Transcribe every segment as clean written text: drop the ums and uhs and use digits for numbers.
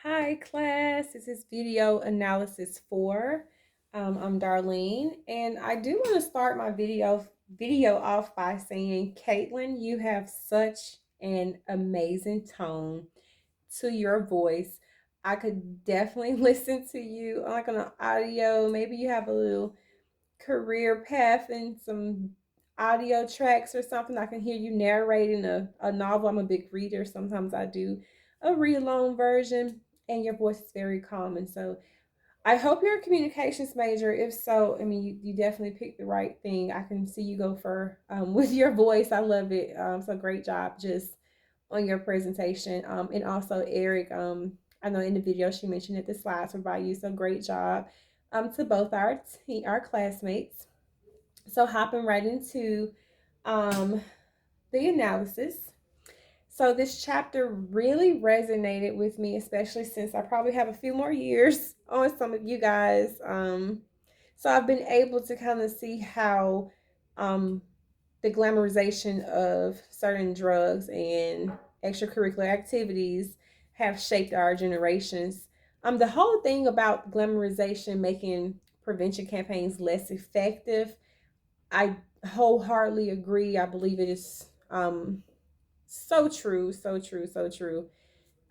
Hi class, this is video analysis 4. I'm Darlene, and I do want to start my video off by saying, Caitlin, you have such an amazing tone to your voice. I could definitely listen to you like on an audio. Maybe you have a little career path and some audio tracks or something. I can hear you narrating a novel. I'm a big reader. Sometimes I do a read along version, and your voice is very calm. And so I hope you're a communications major. If so, I mean, you definitely picked the right thing. I can see you go for with your voice. I love it. So great job just on your presentation. And also, Eric, I know in the video she mentioned that the slides were by you. So great job to both our classmates. So hopping right into um, the analysis. So this chapter really resonated with me, especially since I probably have a few more years on some of you guys. So I've been able to kind of see how um, the glamorization of certain drugs and extracurricular activities have shaped our generations. The whole thing about glamorization making prevention campaigns less effective, I wholeheartedly agree. I believe it is so true, so true, so true.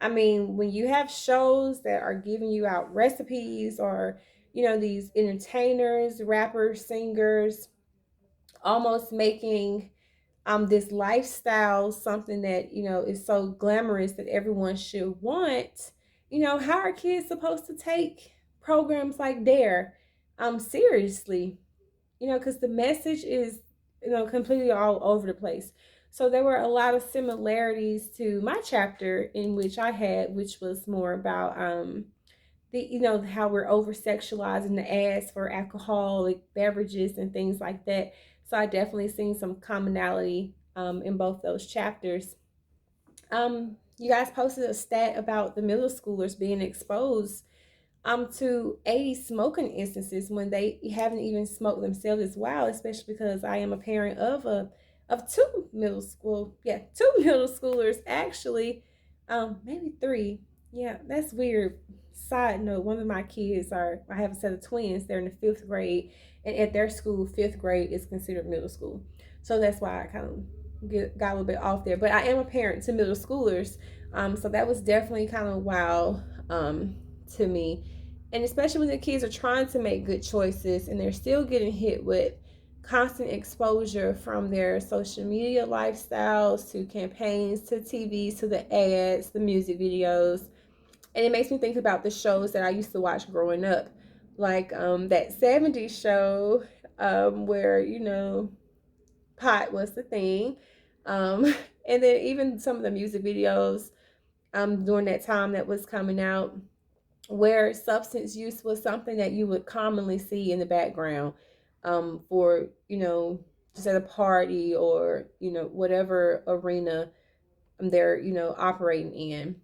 I mean, when you have shows that are giving you out recipes or, these entertainers, rappers, singers, almost making this lifestyle something that, is so glamorous that everyone should want, how are kids supposed to take programs like Dare seriously? Because the message is, completely all over the place. So there were a lot of similarities to my chapter in which I had, which was more about how we're over sexualizing the ads for alcoholic beverages and things like that. So I definitely seen some commonality in both those chapters. You guys posted a stat about the middle schoolers being exposed to 80 smoking instances when they haven't even smoked themselves as well, especially because I am a parent of two middle schoolers actually, maybe three. Yeah, that's weird. Side note, one of my kids I have a set of twins, they're in the fifth grade, and at their school, fifth grade is considered middle school. So that's why I kind of got a little bit off there. But I am a parent to middle schoolers. So that was definitely kind of wow to me, and especially when the kids are trying to make good choices and they're still getting hit with constant exposure from their social media lifestyles to campaigns to TVs to the ads, the music videos. And it makes me think about the shows that I used to watch growing up, like that 70s show where, pot was the thing. Um, and then even some of the music videos during that time that was coming out, where substance use was something that you would commonly see in the background for, just at a party or, whatever arena they're, operating in.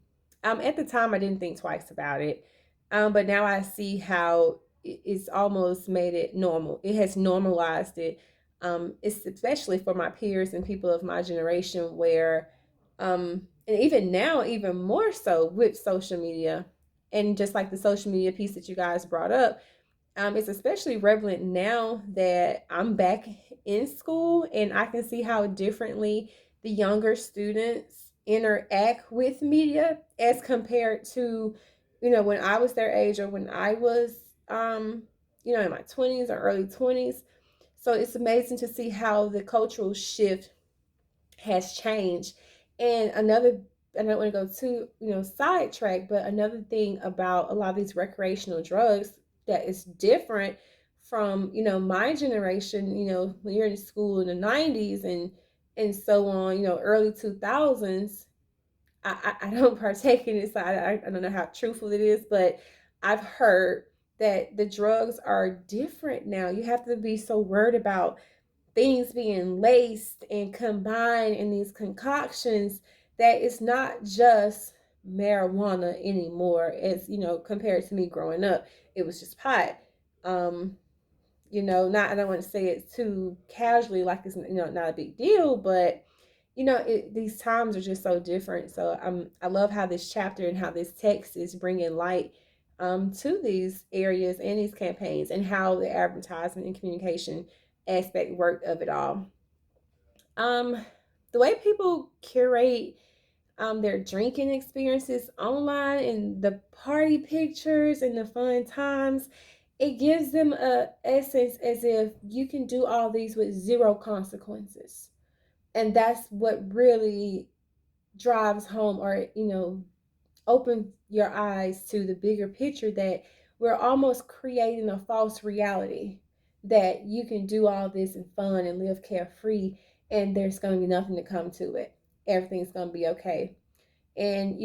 At the time, I didn't think twice about it. But now I see how it's almost made it normal. It has normalized it. It's especially for my peers and people of my generation where, and even now, even more so with social media, and just like the social media piece that you guys brought up, it's especially relevant now that I'm back in school and I can see how differently the younger students interact with media as compared to, when I was their age or when I was, in my 20s or early 20s. So it's amazing to see how the cultural shift has changed. And I don't want to go too, sidetrack, but another thing about a lot of these recreational drugs that is different from, my generation, when you're in school in the 90s and so on, early 2000s. I don't partake in it, so I don't know how truthful it is, but I've heard that the drugs are different now. You have to be so worried about things being laced and combined in these concoctions that it's not just marijuana anymore. As compared to me growing up, it was just pot. Um, not, I don't want to say it too casually, like it's not a big deal, but these times are just so different. So I love how this chapter and how this text is bringing light to these areas and these campaigns, and how the advertisement and communication aspect work of it all. Um, the way people curate their drinking experiences online and the party pictures and the fun times, it gives them a essence as if you can do all these with zero consequences. And that's what really drives home, or open your eyes to the bigger picture, that we're almost creating a false reality that you can do all this in fun and live carefree, and there's going to be nothing to come to it. Everything's going to be okay. And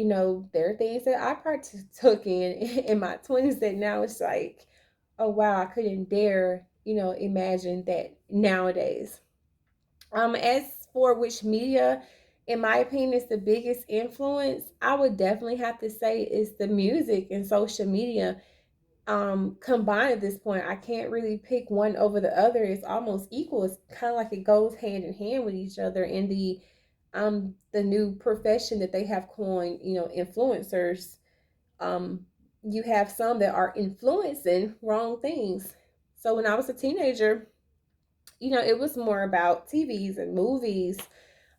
there are things that I partook in my 20s that now it's like, oh wow, I couldn't dare imagine that nowadays. As for which media, in my opinion, is the biggest influence, I would definitely have to say is the music and social media. Combined at this point, I can't really pick one over the other. It's almost equal. It's kind of like it goes hand in hand with each other in the new profession that they have coined, influencers. Um, you have some that are influencing wrong things. So when I was a teenager, it was more about TVs and movies.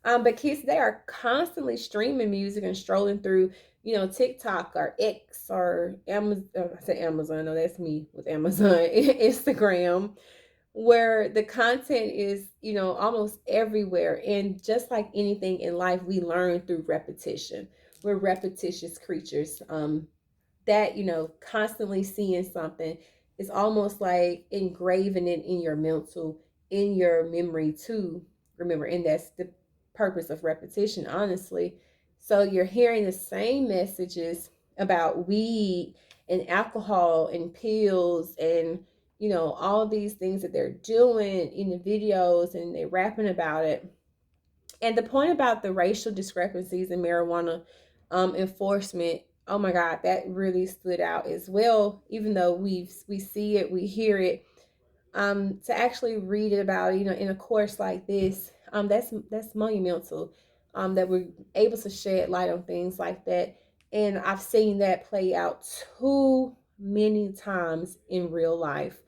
But kids, they are constantly streaming music and strolling through, TikTok or X or Amazon. I said Amazon. No, that's me with Amazon. Instagram, where the content is, almost everywhere. And just like anything in life, we learn through repetition. We're repetitious creatures. That constantly seeing something is almost like engraving it in your mental, in your memory to remember. And that's the purpose of repetition, honestly. So you're hearing the same messages about weed and alcohol and pills and all these things that they're doing in the videos, and they're rapping about it. And the point about the racial discrepancies in marijuana enforcement, oh my God, that really stood out as well. Even though we see it, we hear it, to actually read it about, in a course like this, that's monumental. That we're able to shed light on things like that, and I've seen that play out too many times in real life,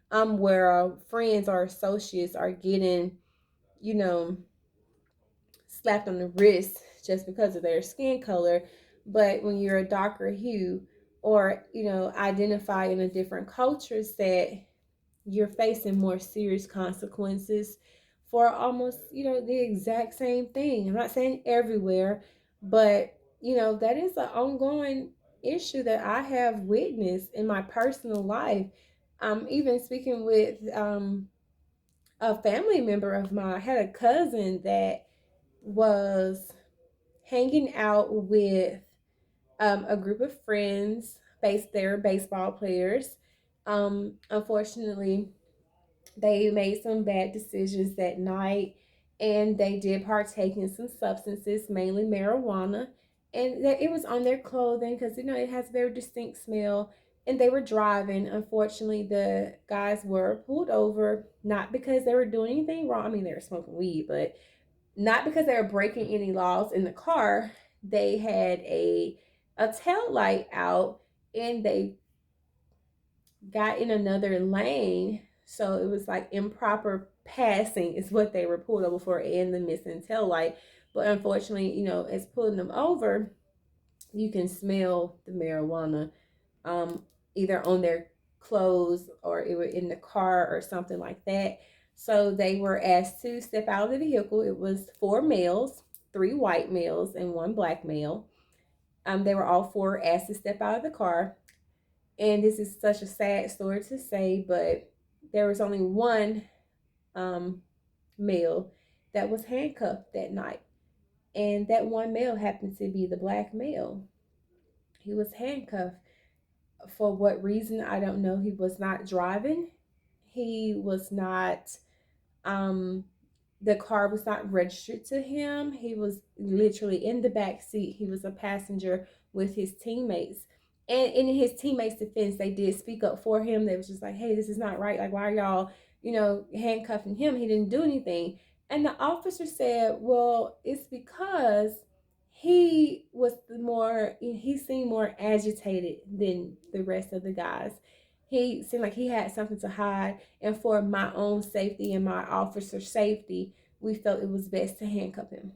where friends or associates are getting, you know, slapped on the wrist just because of their skin color. But when you're a darker hue, or identify in a different culture set, you're facing more serious consequences for almost the exact same thing. I'm not saying everywhere, but that is an ongoing issue that I have witnessed in my personal life. Even speaking with a family member of mine, I had a cousin that was hanging out with a group of friends. They're baseball players. Unfortunately, they made some bad decisions that night, and they did partake in some substances, mainly marijuana, and that it was on their clothing because it has a very distinct smell. And they were driving. Unfortunately, the guys were pulled over, not because they were doing anything wrong. I mean, they were smoking weed, but not because they were breaking any laws in the car. They had a tail light out, and they got in another lane. So it was like improper passing is what they were pulled over for, and the missing tail light. But unfortunately, as pulling them over, you can smell the marijuana, um, either on their clothes or it was in the car or something like that. So they were asked to step out of the vehicle. It was four males, three white males, and one black male. They were all four asked to step out of the car. And this is such a sad story to say, but there was only one um, male that was handcuffed that night. And that one male happened to be the black male. He was handcuffed. For what reason, I don't know. He was not driving. He was not, um, the car was not registered to him. He was literally in the back seat. He was a passenger with his teammates. And in his teammates' defense, they did speak up for him. They was just like, hey, this is not right. Like, why are y'all, handcuffing him? He didn't do anything. And the officer said, well, it's because he seemed more agitated than the rest of the guys. He seemed like he had something to hide. And for my own safety and my officer's safety, we felt it was best to handcuff him.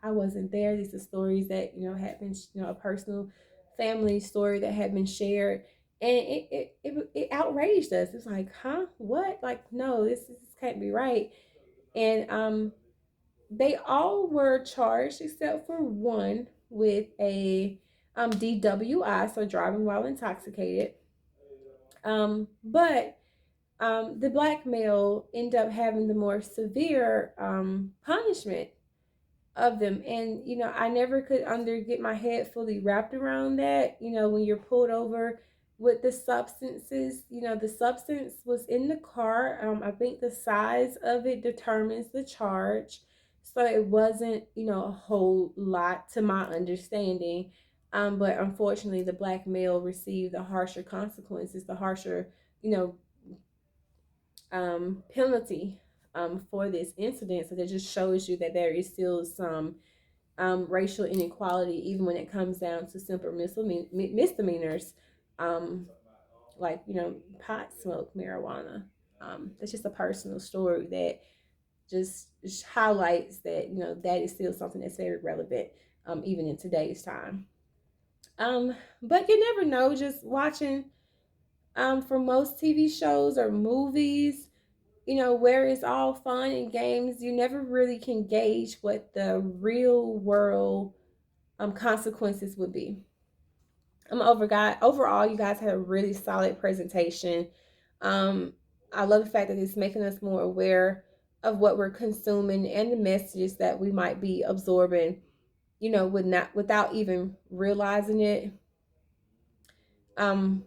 I wasn't there. These are stories that, had been, a personal family story that had been shared. And it outraged us. It's like, huh? What? Like, no, this can't be right. And they all were charged except for one with a DWI, so driving while intoxicated. But the black male ended up having the more severe punishment of them. And I never could get my head fully wrapped around that. When you're pulled over with the substances, the substance was in the car. I think the size of it determines the charge, so it wasn't a whole lot to my understanding. But unfortunately the black male received the harsher consequences, the harsher you know penalty for this incident. So that just shows you that there is still some racial inequality, even when it comes down to simple misdemeanors, like pot smoke, marijuana. That's just a personal story that just highlights that that is still something that's very relevant, even in today's time. But you never know. Just watching, for most TV shows or movies, where it's all fun and games, you never really can gauge what the real world consequences would be. Overall, you guys had a really solid presentation. Um, I love the fact that it's making us more aware of what we're consuming and the messages that we might be absorbing, without even realizing it. Um,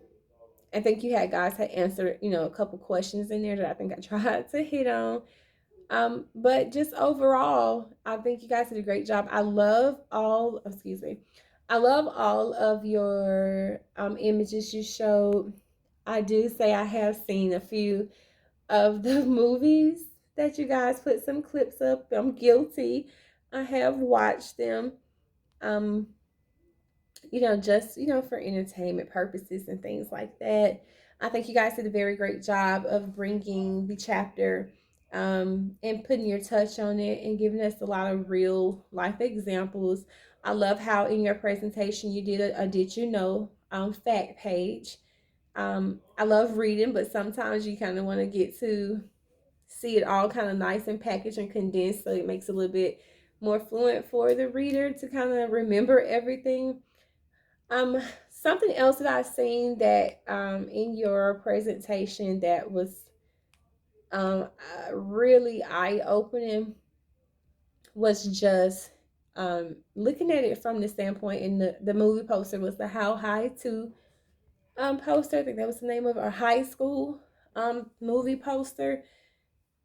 I think you guys had answered, a couple questions in there that I think I tried to hit on. But just overall, I think you guys did a great job. I love all of your images you showed. I do say I have seen a few of the movies that you guys put some clips up. I'm guilty. I have watched them. Um, just for entertainment purposes and things like that. I think you guys did a very great job of bringing the chapter, and putting your touch on it and giving us a lot of real life examples. I love how in your presentation you did a did you know fact page. I love reading, but sometimes you kind of want to get to see it all kind of nice and packaged and condensed, so it makes it a little bit more fluent for the reader to kind of remember everything. Something else that I've seen that in your presentation that was really eye opening was just looking at it from the standpoint, in the movie poster was the How High to poster. I think that was the name of a high school movie poster.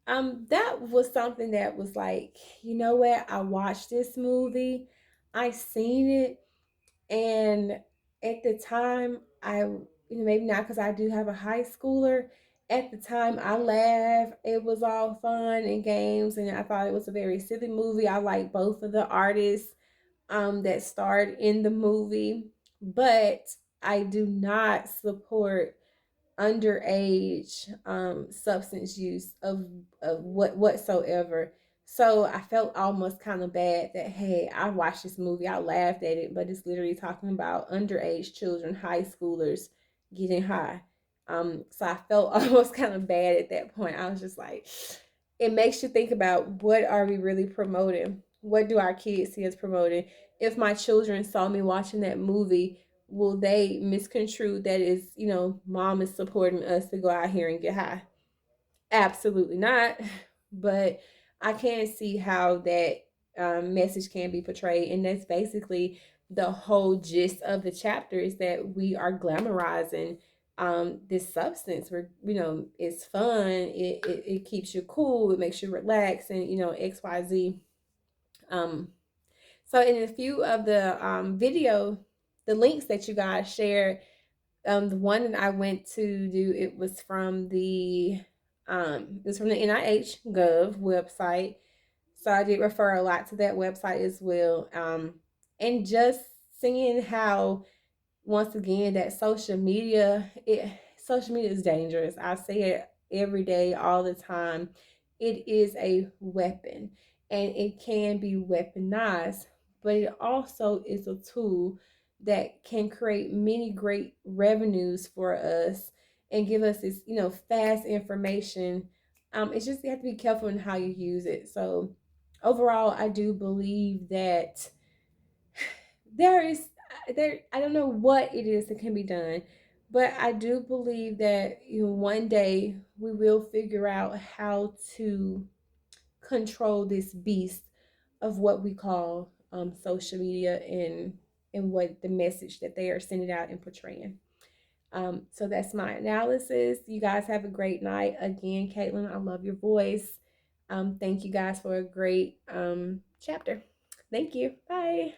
That was something that was like, you know what? I watched this movie, I seen it, and at the time, maybe not because I do have a high schooler. At the time, I laughed. It was all fun and games, and I thought it was a very silly movie. I like both of the artists that starred in the movie, but I do not support underage substance use of whatsoever. So I felt almost kind of bad that, hey, I watched this movie, I laughed at it, but it's literally talking about underage children, high schoolers getting high. So I felt almost kind of bad at that point. I was just like, it makes you think about, what are we really promoting? What do our kids see us promoting? If my children saw me watching that movie, will they misconstrue that is, mom is supporting us to go out here and get high? Absolutely not. But I can see how that message can be portrayed. And that's basically the whole gist of the chapter, is that we are glamorizing this substance where, it's fun, it keeps you cool, it makes you relax, and, XYZ. Um, so in a few of the the links that you guys shared, the one that I went to do, it was from the It's from the NIH Gov website. So I did refer a lot to that website as well. And just seeing how, once again, that social media is dangerous. I say it every day, all the time. It is a weapon, and it can be weaponized, but it also is a tool that can create many great revenues for us and give us this, fast information. It's just, you have to be careful in how you use it. So overall, I do believe that there is there I don't know what it is that can be done, but I do believe that, one day we will figure out how to control this beast of what we call social media, and what the message that they are sending out and portraying. So that's my analysis. You guys have a great night. Again, Caitlin, I love your voice. Thank you guys for a great chapter. Thank you. Bye.